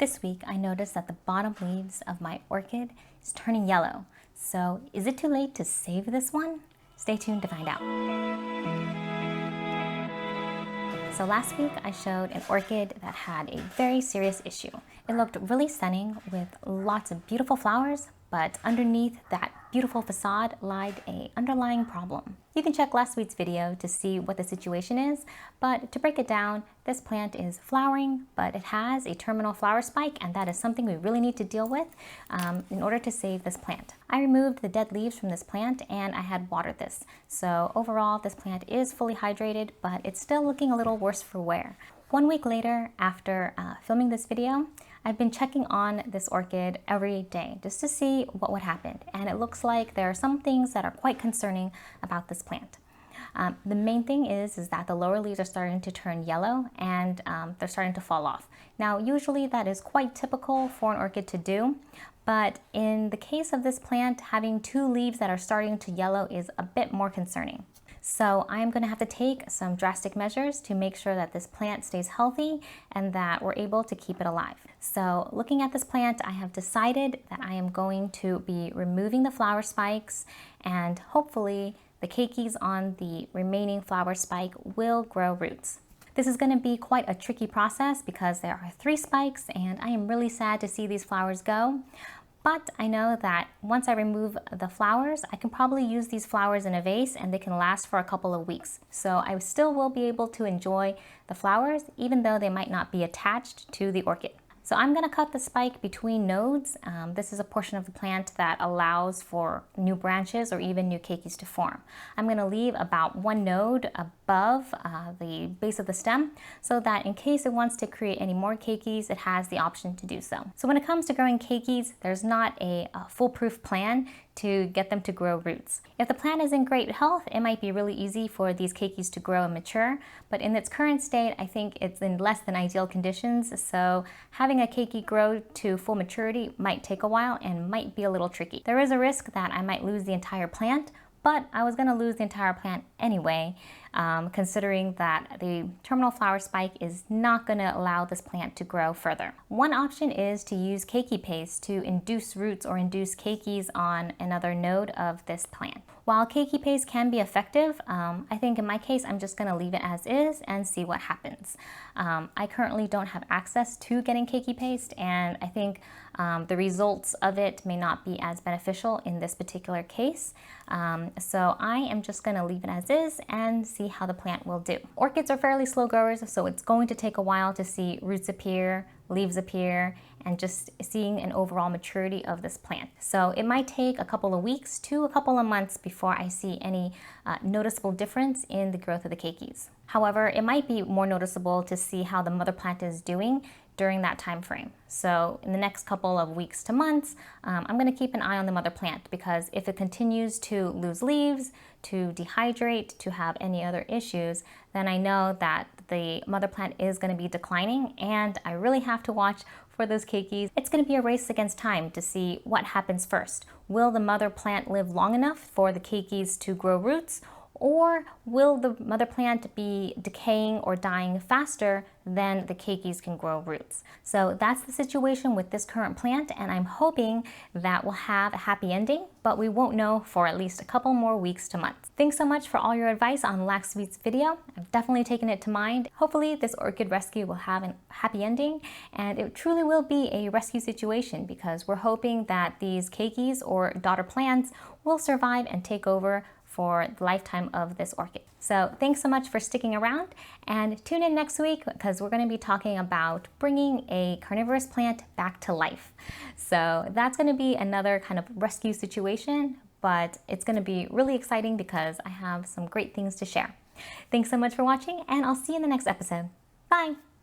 This week I noticed that the bottom leaves of my orchid is turning yellow. So is it too late to save this one? Stay tuned to find out. So last week I showed an orchid that had a very serious issue. It looked really stunning with lots of beautiful flowers, but underneath that beautiful facade lied an underlying problem. You can check last week's video to see what the situation is, but to break it down, this plant is flowering, but it has a terminal flower spike, and that is something we really need to deal with in order to save this plant. I removed the dead leaves from this plant and I had watered this. So overall, this plant is fully hydrated, but it's still looking a little worse for wear. 1 week later, after filming this video, I've been checking on this orchid every day just to see what would happen. And it looks like there are some things that are quite concerning about this plant. The main thing is that the lower leaves are starting to turn yellow and they're starting to fall off. Now, usually that is quite typical for an orchid to do, but in the case of this plant, having 2 leaves that are starting to yellow is a bit more concerning. So I'm going to have to take some drastic measures to make sure that this plant stays healthy and that we're able to keep it alive. So looking at this plant, I have decided that I am going to be removing the flower spikes, and hopefully the keikis on the remaining flower spike will grow roots. This is going to be quite a tricky process because there are 3 spikes and I am really sad to see these flowers go. But I know that once I remove the flowers, I can probably use these flowers in a vase and they can last for a couple of weeks. So I still will be able to enjoy the flowers even though they might not be attached to the orchid. So I'm going to cut the spike between nodes. This is a portion of the plant that allows for new branches or even new keikis to form. I'm going to leave about 1 node above the base of the stem so that in case it wants to create any more keikis, it has the option to do so. So when it comes to growing keikis, there's not a foolproof plan to get them to grow roots. If the plant is in great health, it might be really easy for these keikis to grow and mature, but in its current state, I think it's in less than ideal conditions, so having a keiki grow to full maturity might take a while and might be a little tricky. There is a risk that I might lose the entire plant, but I was going to lose the entire plant anyway, considering that the terminal flower spike is not going to allow this plant to grow further. One option is to use Cakey Paste to induce roots or induce keikis on another node of this plant. While Cakey Paste can be effective, I think in my case I'm just going to leave it as is and see what happens. I currently don't have access to getting Cakey Paste, and I think the results of it may not be as beneficial in this particular case. So I am just going to leave it as is and see how the plant will do. Orchids are fairly slow growers, so it's going to take a while to see roots appear, leaves appear, and just seeing an overall maturity of this plant. So it might take a couple of weeks to a couple of months before I see any noticeable difference in the growth of the keikis. However, it might be more noticeable to see how the mother plant is doing during that time frame. So in the next couple of weeks to months, I'm going to keep an eye on the mother plant, because if it continues to lose leaves, to dehydrate, to have any other issues, then I know that the mother plant is going to be declining and I really have to watch for those keikis. It's going to be a race against time to see what happens first. Will the mother plant live long enough for the keikis to grow roots, or will the mother plant be decaying or dying faster than the keikis can grow roots? So that's the situation with this current plant, and I'm hoping that we'll have a happy ending, but we won't know for at least a couple more weeks to months. Thanks so much for all your advice on last week's video. I've definitely taken it to mind. Hopefully this orchid rescue will have a happy ending, and it truly will be a rescue situation, because we're hoping that these keikis or daughter plants will survive and take over for the lifetime of this orchid. So thanks so much for sticking around, and tune in next week because we're going to be talking about bringing a carnivorous plant back to life. So that's going to be another kind of rescue situation, but it's going to be really exciting because I have some great things to share. Thanks so much for watching, and I'll see you in the next episode. Bye!